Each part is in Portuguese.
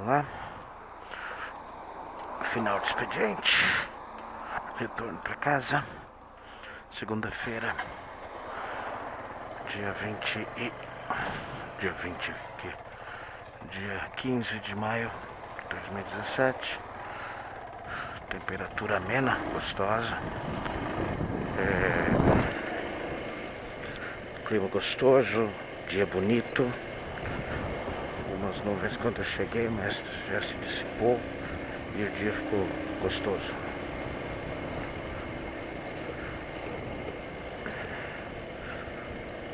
Vamos lá. Final do expediente. Retorno para casa. Segunda-feira. Dia 15 de maio de 2017. Temperatura amena, gostosa. Clima gostoso, dia bonito. Umas nuvens quando eu cheguei, mas já se dissipou e o dia ficou gostoso.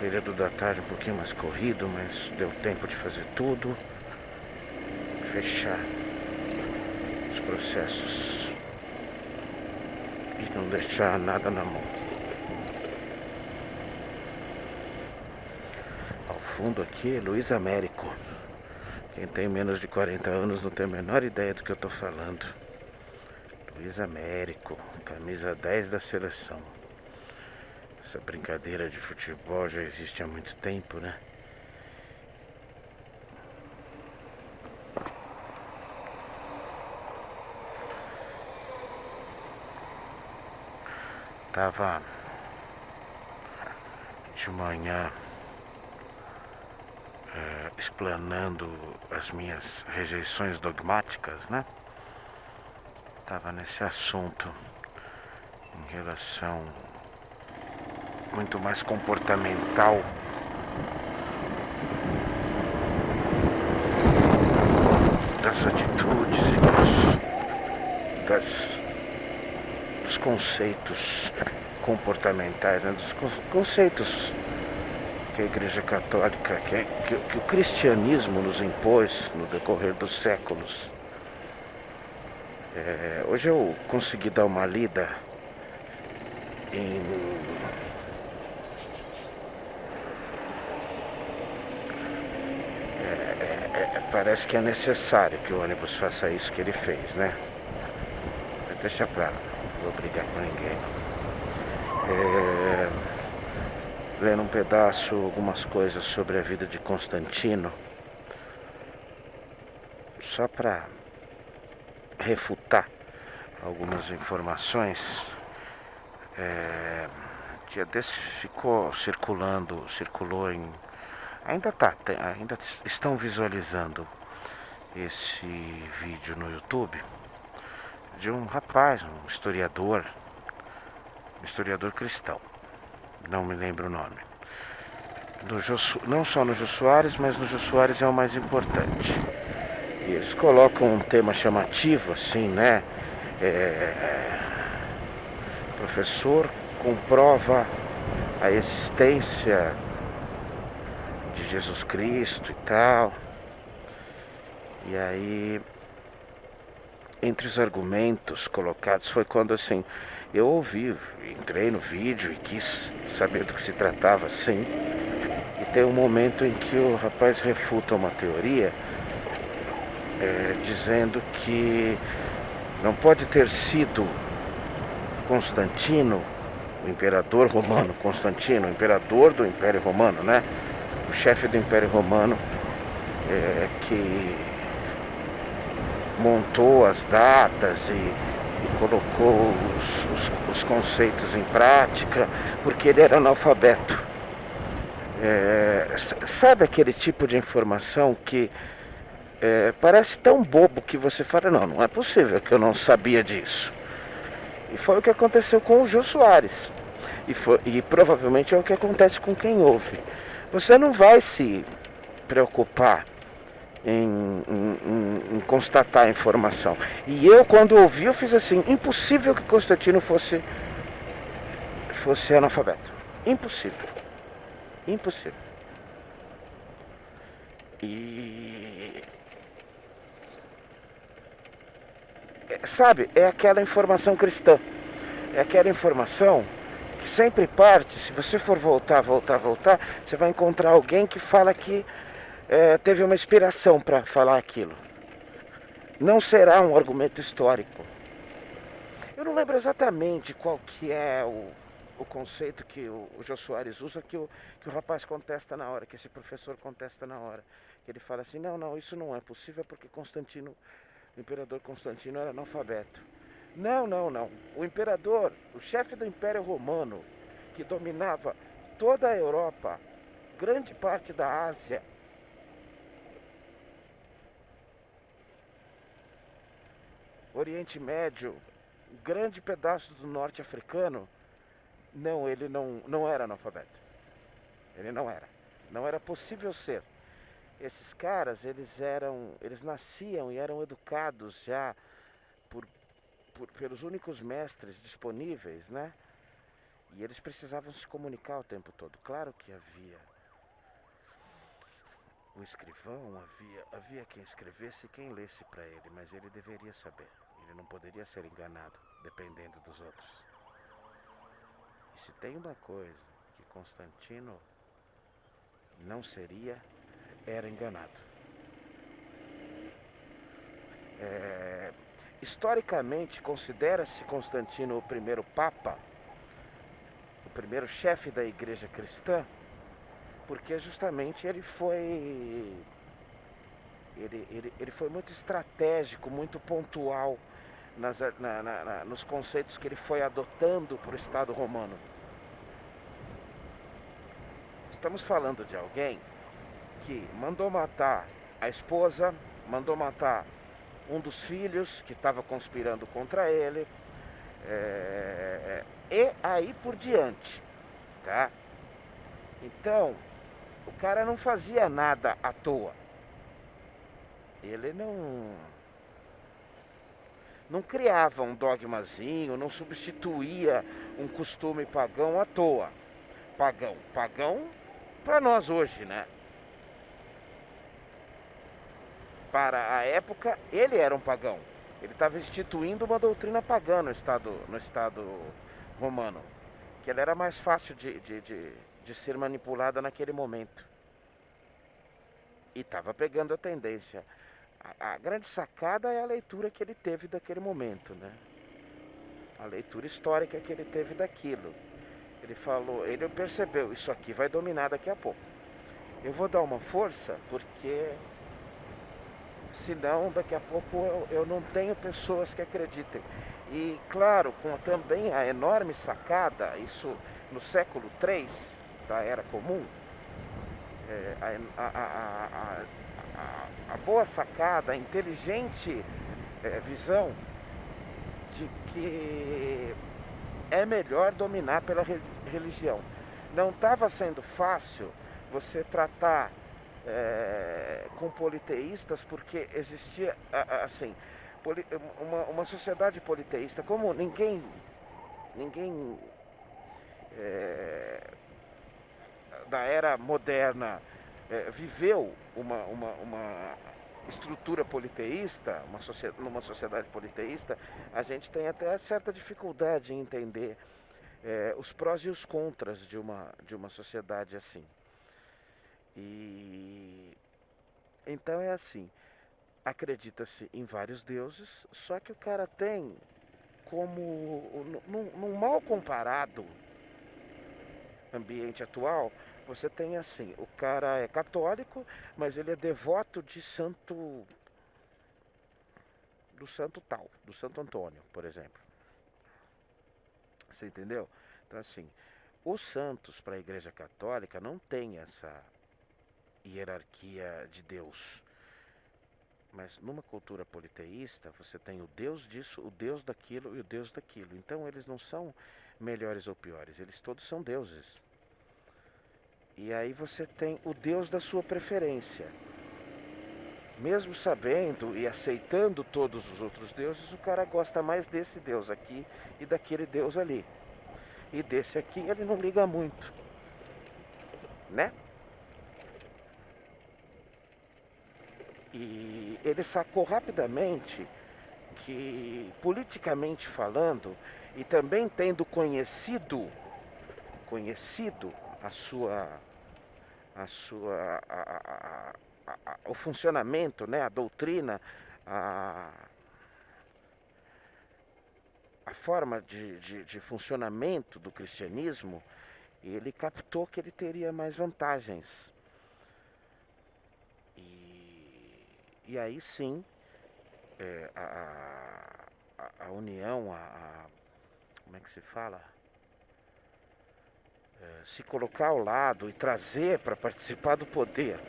Período da tarde um pouquinho mais corrido, mas deu tempo de fazer tudo, fechar os processos e não deixar nada na mão. Ao fundo aqui, Luiz Américo. Quem tem menos de 40 anos não tem a menor ideia do que eu tô falando. Luiz Américo, camisa 10 da seleção. Essa brincadeira de futebol já existe há muito tempo, né? Tava de manhã explanando as minhas rejeições dogmáticas, né? Tava nesse assunto em relação muito mais comportamental das atitudes e dos conceitos comportamentais, né? Dos conceitos que a Igreja Católica, que o cristianismo nos impôs no decorrer dos séculos. Hoje eu consegui dar uma lida parece que é necessário que o ônibus faça isso que ele fez, né? Deixa pra lá, não vou brigar com ninguém. Lendo um pedaço, algumas coisas sobre a vida de Constantino, só para refutar algumas informações. Dia desse circulou ainda estão visualizando esse vídeo no YouTube de um rapaz, um historiador cristão, não me lembro o nome, não só no Jô Soares, mas no Jô Soares é o mais importante. E eles colocam um tema chamativo assim, né? Professor comprova a existência de Jesus Cristo e tal. E aí, entre os argumentos colocados, foi quando assim, eu entrei no vídeo e quis saber do que se tratava assim. E tem um momento em que o rapaz refuta uma teoria, dizendo que não pode ter sido Constantino, o imperador romano, Constantino, o imperador do Império Romano, né? O chefe do Império Romano, que montou as datas e colocou os conceitos em prática, porque ele era analfabeto. Sabe aquele tipo de informação que parece tão bobo que você fala, não é possível que eu não sabia disso. E foi o que aconteceu com o Jô Soares. E provavelmente é o que acontece com quem ouve. Você não vai se preocupar em constatar a informação. E eu, quando ouvi, eu fiz assim, impossível que Constantino fosse analfabeto. Impossível. E sabe, é aquela informação cristã. É aquela informação que sempre parte, se você for voltar, você vai encontrar alguém que fala que teve uma inspiração para falar aquilo. Não será um argumento histórico. Eu não lembro exatamente qual que é o conceito que o Jô Soares usa, que o rapaz contesta na hora, que esse professor contesta na hora. que ele fala assim, não, isso não é possível porque Constantino, o imperador Constantino era analfabeto. Não. O imperador, o chefe do Império Romano, que dominava toda a Europa, grande parte da Ásia, Oriente Médio, grande pedaço do norte africano, não, ele não era analfabeto. Ele não era. Não era possível ser. Esses caras, eles nasciam e eram educados já pelos únicos mestres disponíveis, né? E eles precisavam se comunicar o tempo todo. Claro que havia o escrivão, havia quem escrevesse e quem lesse para ele, mas ele deveria saber. Ele não poderia ser enganado, dependendo dos outros. E se tem uma coisa que Constantino não seria, era enganado. Historicamente, considera-se Constantino o primeiro papa, o primeiro chefe da igreja cristã, porque justamente ele foi muito estratégico, muito pontual nos conceitos que ele foi adotando para o Estado romano. Estamos falando de alguém que mandou matar a esposa, mandou matar um dos filhos que estava conspirando contra ele, e aí por diante, tá? Então, o cara não fazia nada à toa. Ele não criava um dogmazinho, não substituía um costume pagão à toa. Pagão para nós hoje, né? Para a época, ele era um pagão. Ele estava instituindo uma doutrina pagã no Estado romano, que ela era mais fácil de ser manipulada naquele momento. E estava pegando a tendência. A grande sacada é a leitura que ele teve daquele momento, né? A leitura histórica que ele teve daquilo. Ele percebeu, isso aqui vai dominar daqui a pouco. Eu vou dar uma força, porque senão daqui a pouco eu não tenho pessoas que acreditem. E claro, com também a enorme sacada, isso no século III da Era Comum, a boa sacada, a inteligente visão de que é melhor dominar pela religião. Não estava sendo fácil você tratar com politeístas, porque existia assim uma sociedade politeísta, como ninguém da era moderna viveu uma estrutura politeísta, numa sociedade politeísta, a gente tem até certa dificuldade em entender os prós e os contras de uma sociedade assim. E então é assim, acredita-se em vários deuses, só que o cara tem como, num mal comparado ambiente atual, você tem assim, o cara é católico, mas ele é devoto do santo tal, do Santo Antônio, por exemplo. Você entendeu? Então assim, os santos para a Igreja Católica não tem essa hierarquia de Deus. Mas numa cultura politeísta, você tem o Deus disso, o Deus daquilo e o Deus daquilo. Então eles não são melhores ou piores, eles todos são deuses. E aí você tem o Deus da sua preferência. Mesmo sabendo e aceitando todos os outros deuses, o cara gosta mais desse Deus aqui e daquele Deus ali. E desse aqui ele não liga muito, né? E ele sacou rapidamente que, politicamente falando, e também tendo conhecido o funcionamento, né, a doutrina, a forma de funcionamento do cristianismo, ele captou que ele teria mais vantagens. E E aí sim, a união, como é que se fala? Se colocar ao lado e trazer para participar do poder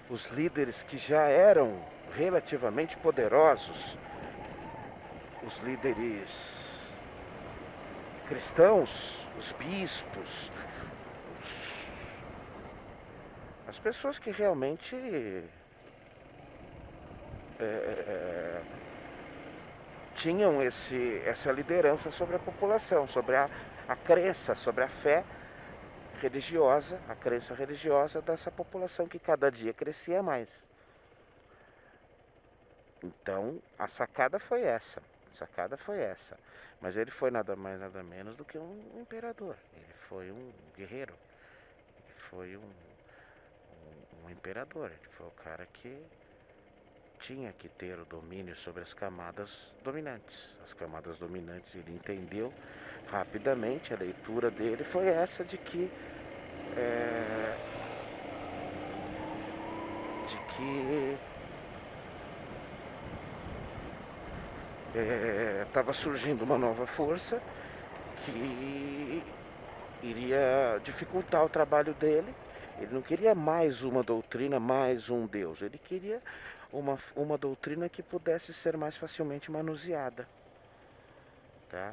os líderes que já eram relativamente poderosos, os líderes cristãos, os bispos, as pessoas que realmente tinham essa liderança sobre a população, sobre a crença, sobre a fé religiosa, a crença religiosa dessa população que cada dia crescia mais. Então, a sacada foi essa. Mas ele foi nada mais, nada menos do que um imperador. Ele foi um guerreiro. Ele foi um imperador. Ele foi o cara que tinha que ter o domínio sobre as camadas dominantes. As camadas dominantes ele entendeu rapidamente, a leitura dele foi essa de que estava surgindo uma nova força que iria dificultar o trabalho dele. Ele não queria mais uma doutrina, mais um Deus. Ele queria uma doutrina que pudesse ser mais facilmente manuseada. Tá?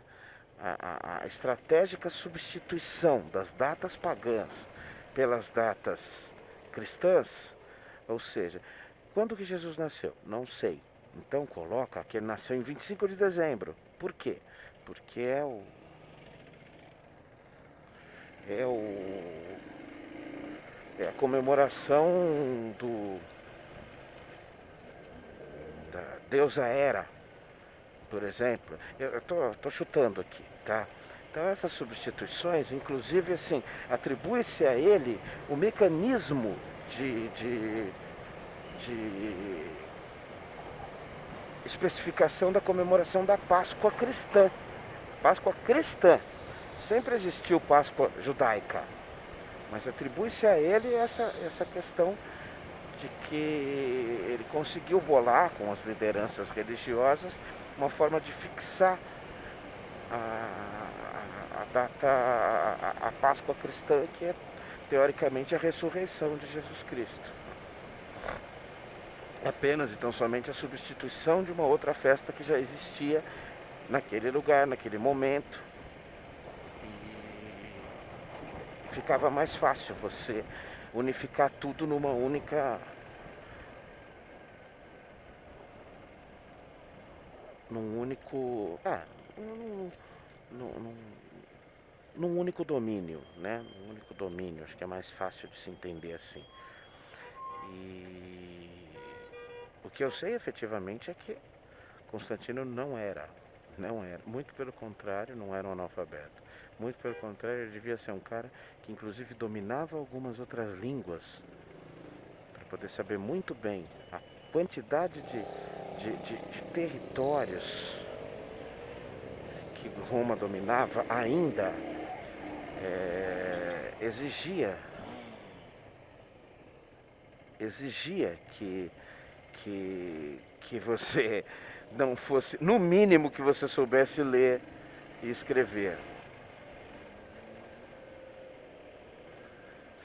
A estratégica substituição das datas pagãs pelas datas cristãs, ou seja, quando que Jesus nasceu? Não sei. Então coloca que ele nasceu em 25 de dezembro. Por quê? Porque é a comemoração da deusa Hera, por exemplo. Eu tô chutando aqui, tá? Então essas substituições, inclusive assim, atribui-se a ele o mecanismo de especificação da comemoração da Páscoa cristã. Páscoa cristã. Sempre existiu Páscoa judaica, mas atribui-se a ele essa questão de que ele conseguiu bolar com as lideranças religiosas uma forma de fixar a data, a Páscoa cristã, que é teoricamente a ressurreição de Jesus Cristo. Apenas, então, somente a substituição de uma outra festa que já existia naquele lugar, naquele momento. E ficava mais fácil você unificar tudo numa única... num único... num único domínio, né? Num único domínio, acho que é mais fácil de se entender assim. E o que eu sei efetivamente é que Constantino não era, muito pelo contrário, não era um analfabeto. Muito pelo contrário, ele devia ser um cara que inclusive dominava algumas outras línguas, para poder saber muito bem a quantidade de territórios que Roma dominava ainda. Exigia que você não fosse, no mínimo que você soubesse ler e escrever.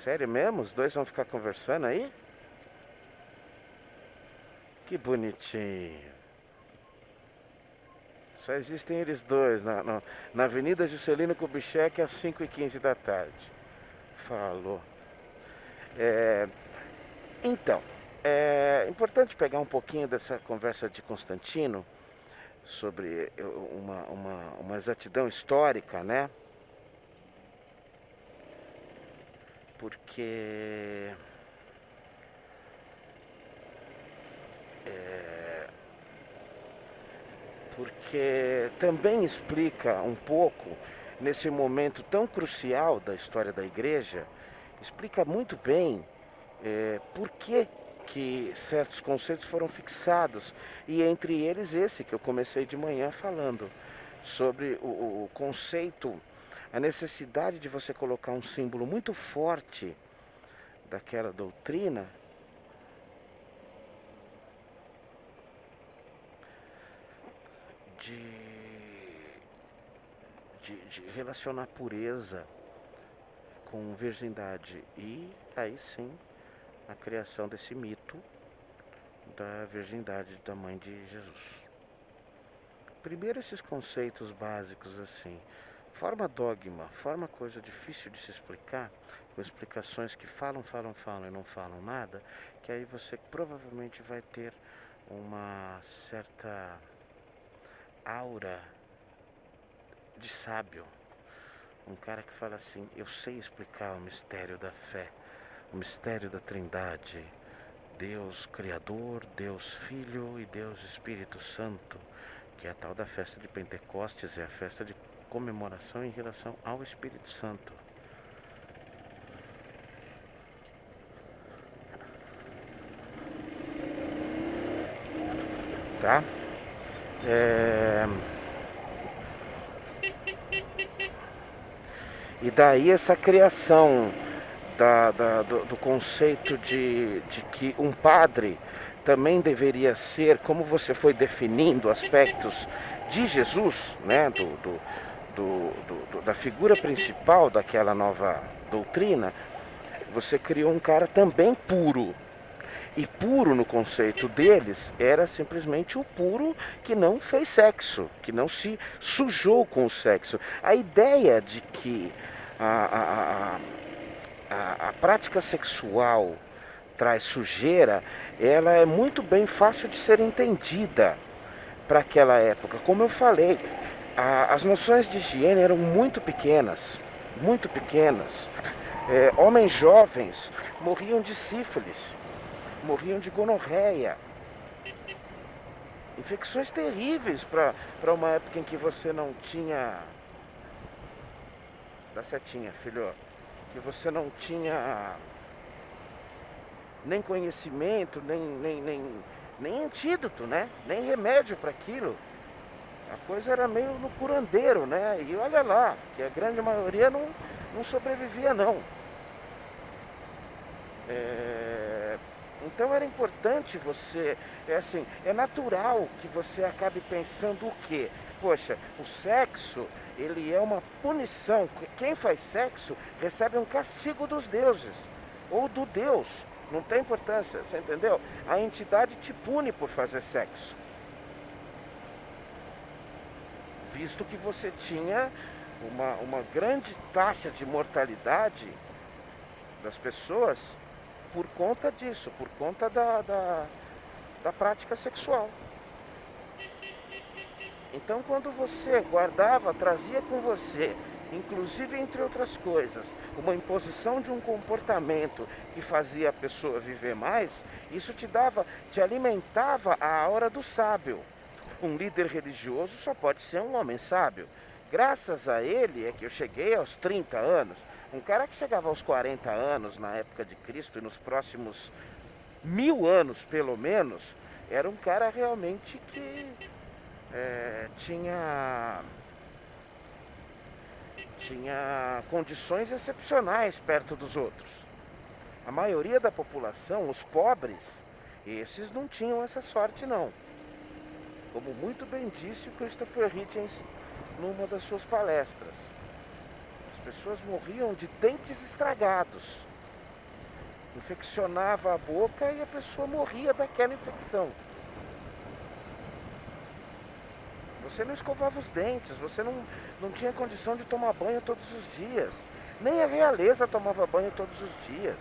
Sério mesmo? Os dois vão ficar conversando aí? Que bonitinho. Só existem eles dois na Avenida Juscelino Kubitschek às 5h15 da tarde. Falou. Então, é importante pegar um pouquinho dessa conversa de Constantino sobre uma exatidão histórica, né? Porque também explica um pouco, nesse momento tão crucial da história da igreja, explica muito bem por que certos conceitos foram fixados, e entre eles esse que eu comecei de manhã falando, sobre o conceito, a necessidade de você colocar um símbolo muito forte daquela doutrina de relacionar pureza com virgindade. E aí sim, a criação desse mito da virgindade da mãe de Jesus. Primeiro esses conceitos básicos assim. Forma dogma, forma coisa difícil de se explicar, com explicações que falam e não falam nada, que aí você provavelmente vai ter uma certa aura de sábio. Um cara que fala assim, eu sei explicar o mistério da fé, o mistério da Trindade, Deus Criador, Deus Filho e Deus Espírito Santo, que é a tal da festa de Pentecostes, é a festa de comemoração em relação ao Espírito Santo. Tá? E daí essa criação do conceito de que um padre também deveria ser, como você foi definindo aspectos de Jesus, né, da figura principal daquela nova doutrina, você criou um cara também puro. E puro no conceito deles era simplesmente o puro que não fez sexo, que não se sujou com o sexo. A ideia de que a prática sexual traz sujeira, ela é muito bem fácil de ser entendida para aquela época. Como eu falei, as noções de higiene eram muito pequenas, muito pequenas. Homens jovens morriam de sífilis, morriam de gonorreia. Infecções terríveis para uma época em que você não tinha... Dá setinha, filho. Que você não tinha nem conhecimento, nem antídoto, né? Nem remédio para aquilo. A coisa era meio no curandeiro, né? E olha lá, que a grande maioria não sobrevivia, não. Então era importante você, é natural que você acabe pensando o quê? Poxa, o sexo, ele é uma punição. Quem faz sexo recebe um castigo dos deuses, ou do Deus, não tem importância, você entendeu? A entidade te pune por fazer sexo. Visto que você tinha uma grande taxa de mortalidade das pessoas por conta disso, por conta da prática sexual. Então, quando você guardava, trazia com você, inclusive entre outras coisas, uma imposição de um comportamento que fazia a pessoa viver mais, isso te alimentava a aura do sábio. Um líder religioso só pode ser um homem sábio. Graças a ele é que eu cheguei aos 30 anos. Um cara que chegava aos 40 anos na época de Cristo e nos próximos 1000 anos, pelo menos, era um cara realmente que tinha condições excepcionais perto dos outros. A maioria da população, os pobres, esses não tinham essa sorte não. Como muito bem disse o Christopher Hitchens numa das suas palestras. As pessoas morriam de dentes estragados. Infeccionava a boca e a pessoa morria daquela infecção. Você não escovava os dentes, você não tinha condição de tomar banho todos os dias. Nem a realeza tomava banho todos os dias.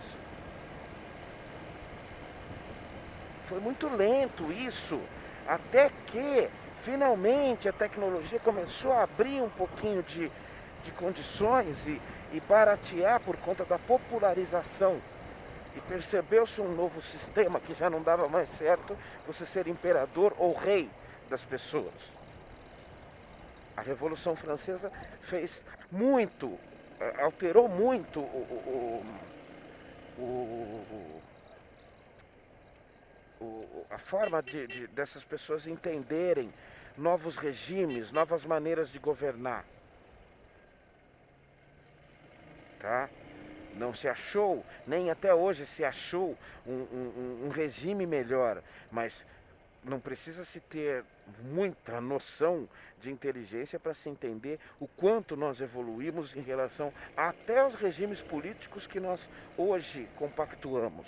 Foi muito lento isso, até que finalmente a tecnologia começou a abrir um pouquinho de condições e baratear por conta da popularização. E percebeu-se um novo sistema que já não dava mais certo você ser imperador ou rei das pessoas. A Revolução Francesa fez muito, alterou muito a forma dessas pessoas entenderem novos regimes, novas maneiras de governar. Tá? Não se achou, nem até hoje se achou um regime melhor, mas não precisa se ter muita noção de inteligência para se entender o quanto nós evoluímos em relação até aos regimes políticos que nós hoje compactuamos.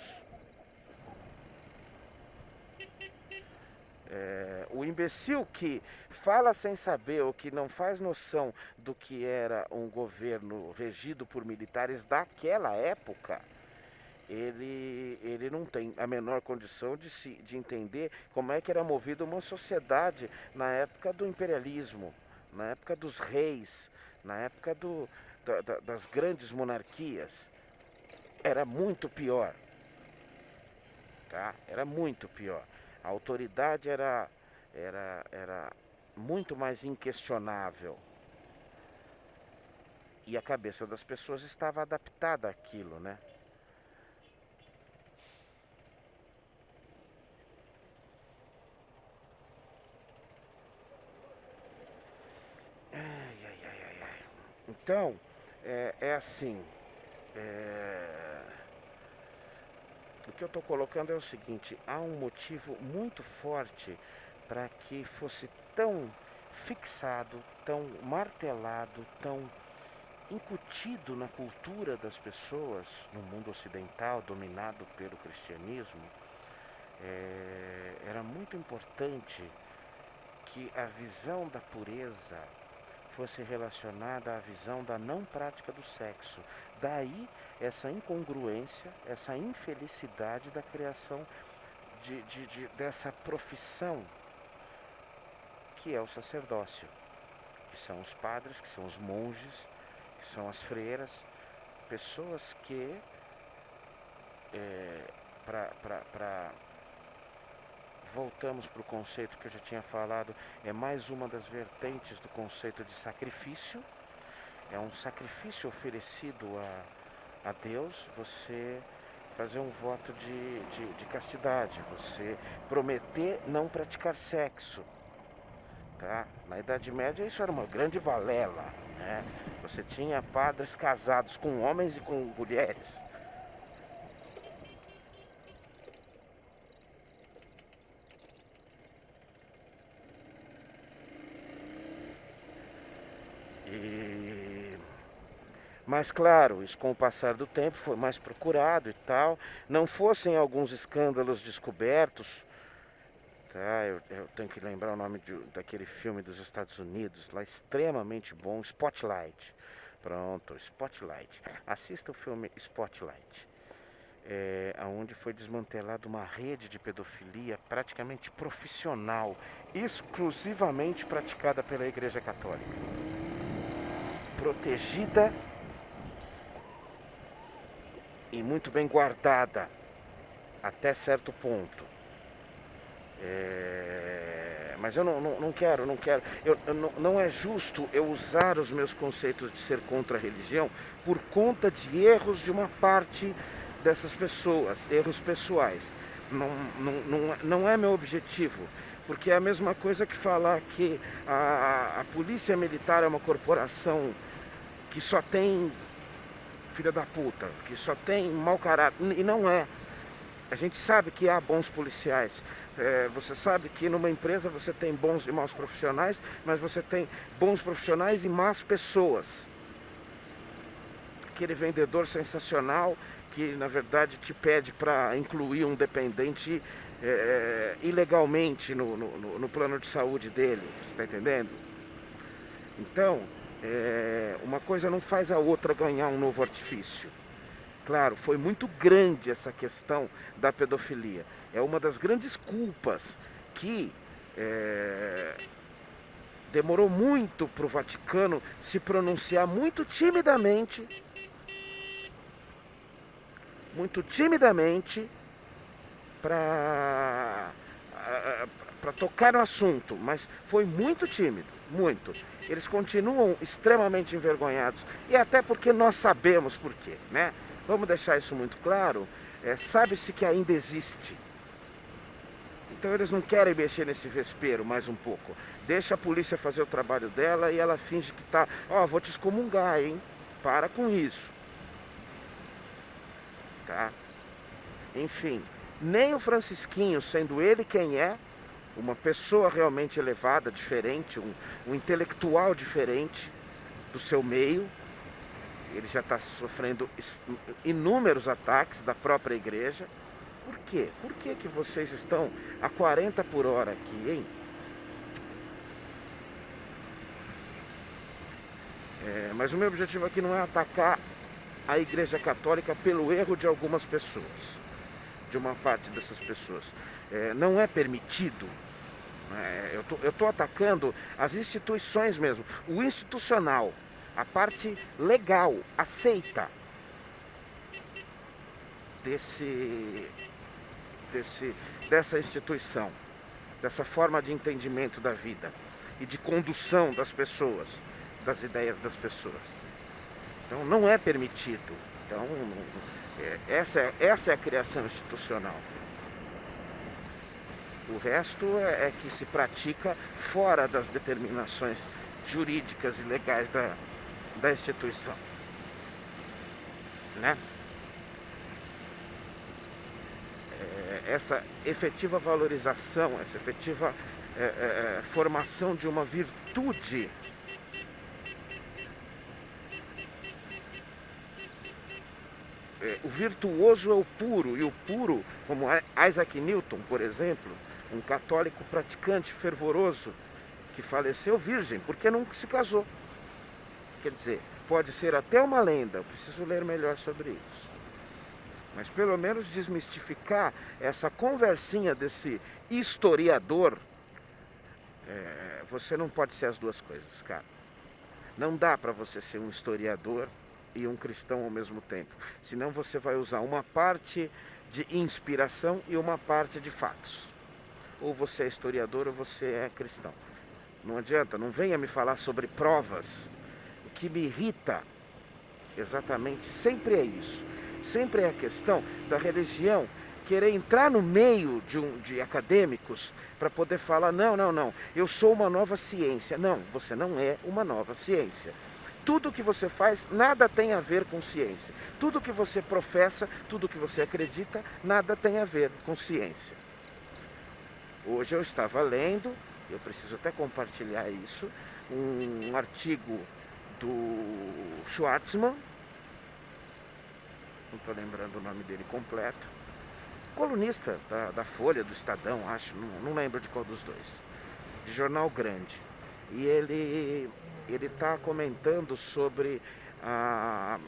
O imbecil que fala sem saber ou que não faz noção do que era um governo regido por militares daquela época, ele não tem a menor condição de entender como é que era movida uma sociedade na época do imperialismo, na época dos reis, na época das grandes monarquias. Era muito pior, tá? Era muito pior. A autoridade era muito mais inquestionável. E a cabeça das pessoas estava adaptada àquilo, né? Então, é assim, o que eu estou colocando é o seguinte: há um motivo muito forte para que fosse tão fixado, tão martelado, tão incutido na cultura das pessoas no mundo ocidental, dominado pelo cristianismo. Era muito importante que a visão da pureza fosse relacionada à visão da não prática do sexo. Daí essa incongruência, essa infelicidade da criação dessa profissão que é o sacerdócio, que são os padres, que são os monges, que são as freiras, pessoas que voltamos para o conceito que eu já tinha falado, é mais uma das vertentes do conceito de sacrifício. É um sacrifício oferecido a Deus, você fazer um voto de castidade, você prometer não praticar sexo. Tá? Na Idade Média isso era uma grande balela, né? Você tinha padres casados com homens e com mulheres. Mas claro, isso com o passar do tempo foi mais procurado e tal. Não fossem alguns escândalos descobertos, tá? Eu tenho que lembrar o nome daquele filme dos Estados Unidos, lá extremamente bom, Spotlight. Pronto, Spotlight. Assista o filme Spotlight. Onde foi desmantelada uma rede de pedofilia praticamente profissional, exclusivamente praticada pela Igreja Católica. Protegida e muito bem guardada até certo ponto. Mas eu não quero. Não é justo eu usar os meus conceitos de ser contra a religião por conta de erros de uma parte dessas pessoas, erros pessoais. Não é meu objetivo, porque é a mesma coisa que falar que a polícia militar é uma corporação que só tem filha da puta, que só tem mau caráter, e não é. A gente sabe que há bons policiais, você sabe que numa empresa você tem bons e maus profissionais, mas você tem bons profissionais e más pessoas. Aquele vendedor sensacional que na verdade te pede para incluir um dependente ilegalmente no plano de saúde dele, você está entendendo? Então, uma coisa não faz a outra ganhar um novo artifício. Claro, foi muito grande essa questão da pedofilia. É uma das grandes culpas que demorou muito para o Vaticano se pronunciar muito timidamente para tocar no assunto, mas foi muito tímido, muito. Eles continuam extremamente envergonhados, e até porque nós sabemos por quê, né? Vamos deixar isso muito claro, sabe-se que ainda existe. Então eles não querem mexer nesse vespeiro mais um pouco. Deixa a polícia fazer o trabalho dela e ela finge que tá, vou te excomungar, hein? Para com isso. Tá? Enfim, nem o Francisquinho, sendo ele quem é, uma pessoa realmente elevada, diferente, um intelectual diferente do seu meio. Ele já está sofrendo inúmeros ataques da própria igreja. Por quê? Por que que vocês estão a 40 por hora aqui, hein? Mas o meu objetivo aqui não é atacar a Igreja Católica pelo erro de algumas pessoas, de uma parte dessas pessoas. Não é permitido. Eu estou atacando as instituições mesmo, o institucional, a parte legal, aceita dessa instituição, dessa forma de entendimento da vida e de condução das pessoas, das ideias das pessoas. Então não é permitido. Então essa é a criação institucional. O resto é que se pratica fora das determinações jurídicas e legais da instituição, né? Essa efetiva valorização, essa efetiva formação de uma virtude o virtuoso é o puro, e o puro, como Isaac Newton, por exemplo, um católico praticante fervoroso que faleceu virgem porque não se casou. Quer dizer, pode ser até uma lenda, eu preciso ler melhor sobre isso. Mas pelo menos desmistificar essa conversinha desse historiador. Você não pode ser as duas coisas, cara. Não dá para você ser um historiador e um cristão ao mesmo tempo. Senão você vai usar uma parte de inspiração e uma parte de fatos. Ou você é historiador ou você é cristão. Não adianta, não venha me falar sobre provas. O que me irrita exatamente sempre é isso. Sempre é a questão da religião querer entrar no meio de acadêmicos para poder falar, não, eu sou uma nova ciência. Não, você não é uma nova ciência. Tudo que você faz, nada tem a ver com ciência. Tudo que você professa, tudo que você acredita, nada tem a ver com ciência. Hoje eu estava lendo, eu preciso até compartilhar isso, um artigo do Schwartzman, não estou lembrando o nome dele completo, colunista da Folha, do Estadão, acho, não lembro de qual dos dois, de jornal grande. E ele está comentando sobre a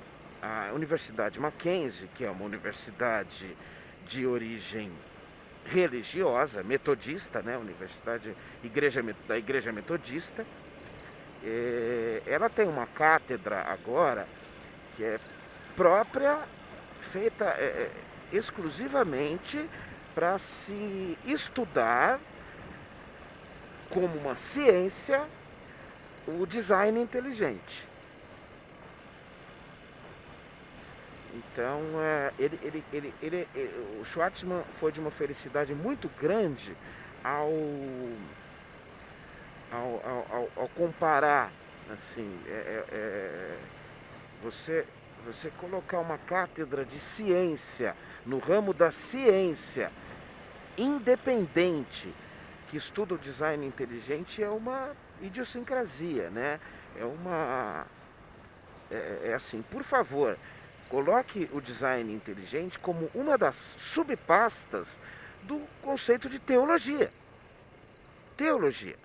Universidade Mackenzie, que é uma universidade de origem religiosa, metodista, né? Universidade da Igreja Metodista. Ela tem uma cátedra agora que é própria, feita exclusivamente para se estudar como uma ciência o design inteligente. Então, o Schwartzman foi de uma felicidade muito grande ao comparar, assim, você colocar uma cátedra de ciência no ramo da ciência independente que estuda o design inteligente é uma idiosincrasia, né? É assim, por favor, coloque o design inteligente como uma das subpastas do conceito de teologia. Teologia.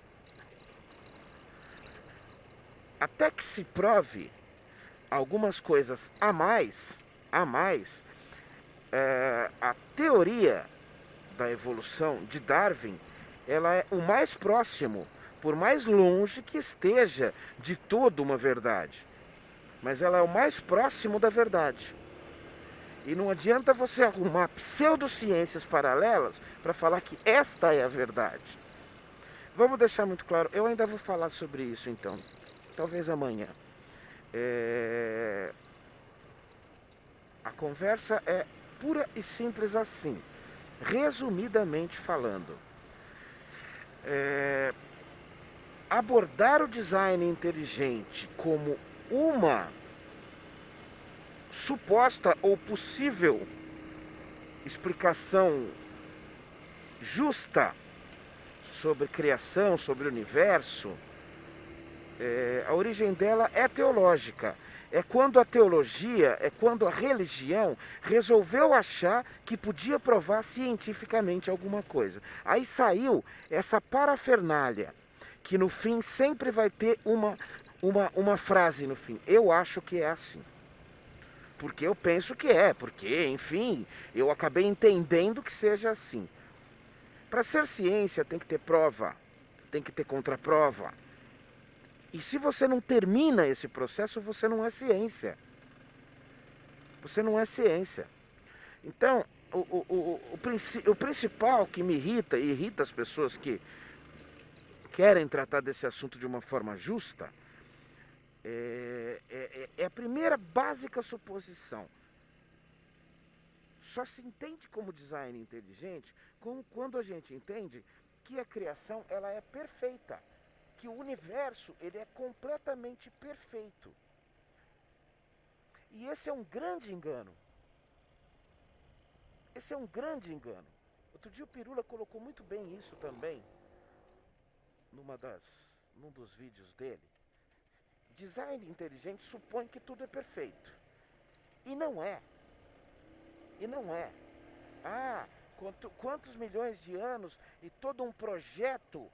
Até que se prove algumas coisas a mais, a teoria da evolução de Darwin, ela é o mais próximo, por mais longe que esteja de toda uma verdade. Mas ela é o mais próximo da verdade. E não adianta você arrumar pseudociências paralelas para falar que esta é a verdade. Vamos deixar muito claro, eu ainda vou falar sobre isso então, talvez amanhã. A conversa é pura e simples assim, resumidamente falando. Abordar o design inteligente como uma suposta ou possível explicação justa sobre criação, sobre o universo, a origem dela é teológica. É quando a teologia, é quando a religião resolveu achar que podia provar cientificamente alguma coisa. Aí saiu essa parafernália, que no fim sempre vai ter uma frase no fim. Eu acho que é assim. Porque eu penso que é, porque, enfim, eu acabei entendendo que seja assim. Para ser ciência tem que ter prova, tem que ter contraprova. E se você não termina esse processo, você não é ciência. Você não é ciência. Então, o principal que me irrita, e irrita as pessoas que querem tratar desse assunto de uma forma justa, é a primeira básica suposição. Só se entende como design inteligente quando a gente entende que a criação ela é perfeita, que o universo ele é completamente perfeito. E esse é um grande engano. Esse é um grande engano. Outro dia o Pirula colocou muito bem isso também num dos vídeos dele. Design inteligente supõe que tudo é perfeito. E não é. E não é. Ah, quantos milhões de anos e todo um projeto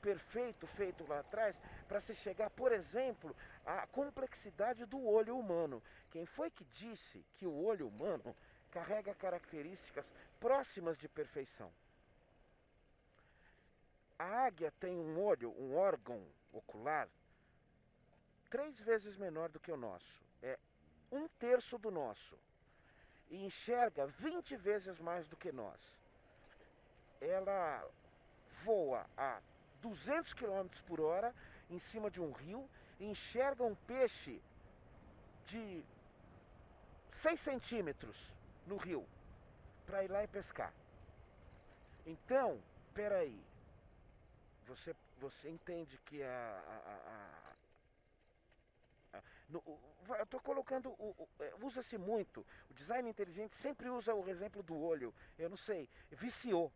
perfeito feito lá atrás para se chegar, por exemplo, à complexidade do olho humano. Quem foi que disse que o olho humano carrega características próximas de perfeição? A águia tem um olho, um órgão ocular 3 vezes menor do que o nosso. É 1/3 do nosso. E enxerga 20 vezes mais do que nós. Ela voa a 200 km por hora em cima de um rio e enxerga um peixe de 6 centímetros no rio para ir lá e pescar. Então, peraí, você entende que eu estou colocando, usa-se muito, o design inteligente sempre usa o exemplo do olho, eu não sei, viciou.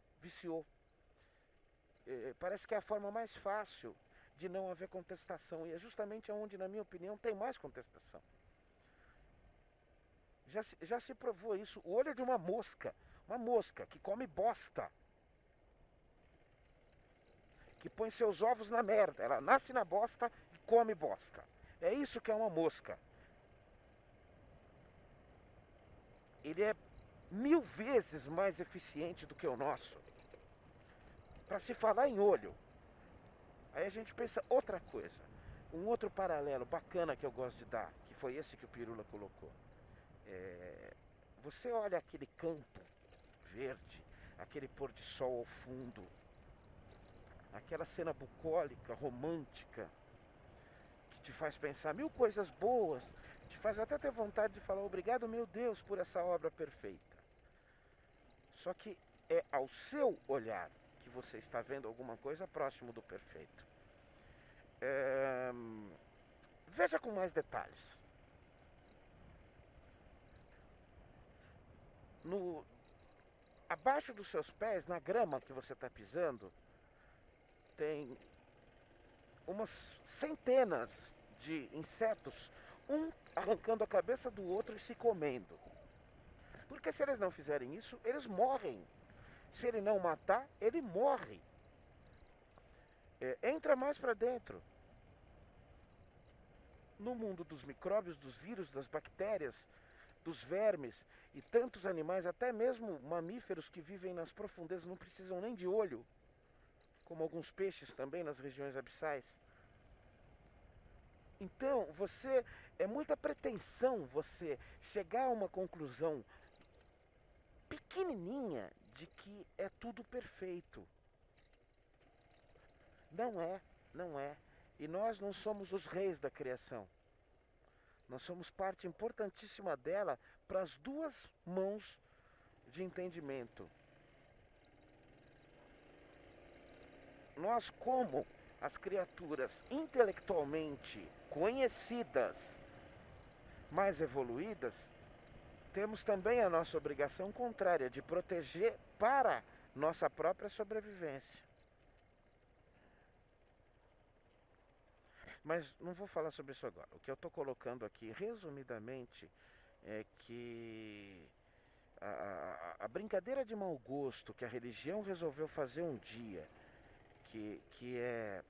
Parece que é a forma mais fácil de não haver contestação, e é justamente onde, na minha opinião, tem mais contestação. Já se provou isso, o olho é de uma mosca que come bosta, que põe seus ovos na merda, ela nasce na bosta e come bosta. É isso que é uma mosca. Ele é 1000 vezes mais eficiente do que o nosso. Para se falar em olho, aí a gente pensa outra coisa. Um outro paralelo bacana que eu gosto de dar, que foi esse que o Pirula colocou. Você olha aquele campo verde, aquele pôr de sol ao fundo, aquela cena bucólica, romântica, que te faz pensar 1000 coisas boas, te faz até ter vontade de falar obrigado, meu Deus, por essa obra perfeita. Só que é ao seu olhar que você está vendo alguma coisa próximo do perfeito. Veja com mais detalhes. Abaixo dos seus pés, na grama que você está pisando, tem umas centenas de insetos, um arrancando a cabeça do outro e se comendo. Porque se eles não fizerem isso, eles morrem. Se ele não matar, ele morre. Entra mais para dentro. No mundo dos micróbios, dos vírus, das bactérias, dos vermes e tantos animais, até mesmo mamíferos que vivem nas profundezas, não precisam nem de olho, como alguns peixes também nas regiões abissais. Então, é muita pretensão você chegar a uma conclusão pequenininha de que é tudo perfeito. Não é. E nós não somos os reis da criação. Nós somos parte importantíssima dela para as duas mãos de entendimento. Nós, como as criaturas intelectualmente conhecidas, mais evoluídas, temos também a nossa obrigação contrária de proteger para nossa própria sobrevivência. Mas não vou falar sobre isso agora. O que eu estou colocando aqui, resumidamente, é que a brincadeira de mau gosto que a religião resolveu fazer um dia, que, que é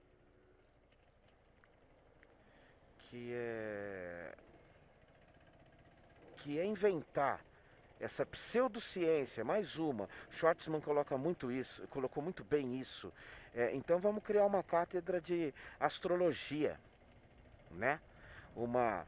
que é que é inventar essa pseudociência, mais uma. Schwartzman coloca muito isso, colocou muito bem isso. Então vamos criar uma cátedra de astrologia, né? Uma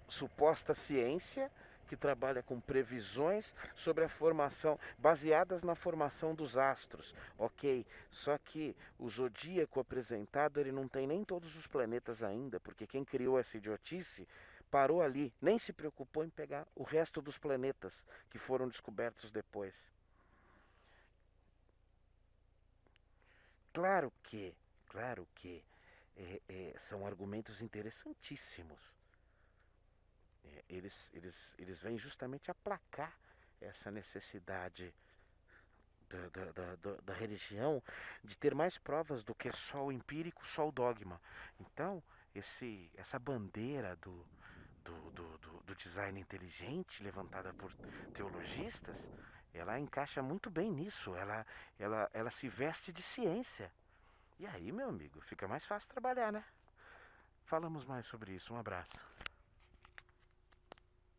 suposta ciência que trabalha com previsões sobre a formação, baseadas na formação dos astros, ok? Só que o zodíaco apresentado, ele não tem nem todos os planetas ainda, porque quem criou essa idiotice parou ali, nem se preocupou em pegar o resto dos planetas que foram descobertos depois. Claro que, claro que são argumentos interessantíssimos. Eles vêm justamente aplacar essa necessidade da religião de ter mais provas do que só o empírico, só o dogma. Então, essa bandeira do design inteligente levantada por teologistas, ela encaixa muito bem nisso. Ela se veste de ciência. E aí, meu amigo, fica mais fácil trabalhar, né? Falamos mais sobre isso. Um abraço.